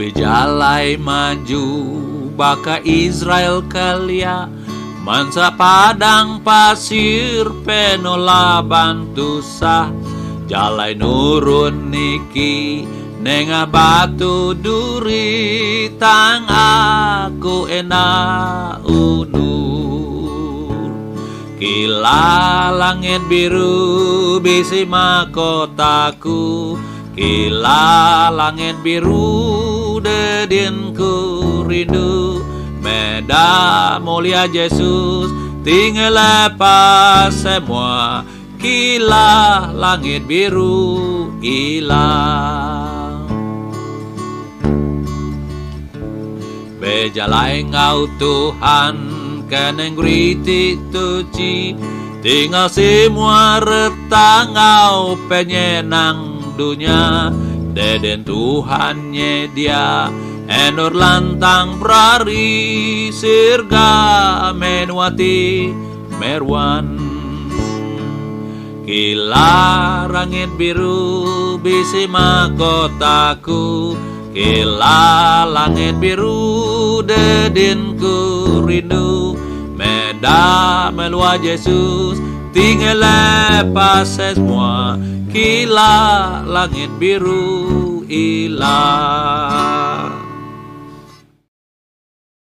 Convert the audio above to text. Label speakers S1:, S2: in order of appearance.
S1: bejalai maju baka Israel kalia, mansa padang pasir penolaban tusah, jalai nurun niki nengah batu duri tang aku ena unur. Kila langit biru bisi mahkotaku, kila langit biru dedinku rindu, meda mulia Yesus tinggal lepas semua, kila langit biru hilang. Bejalai ngau Tuhan keneng riti tuci, tinggal semua retangau penyenang dunia, deden Tuhannya dia enur lantang prari sirga menwati merwan. Kila langit biru bisi mahkotaku, kila langit biru dedinku rindu, meda melua Yesus tinggal lepas semua, kila langit biru hilang.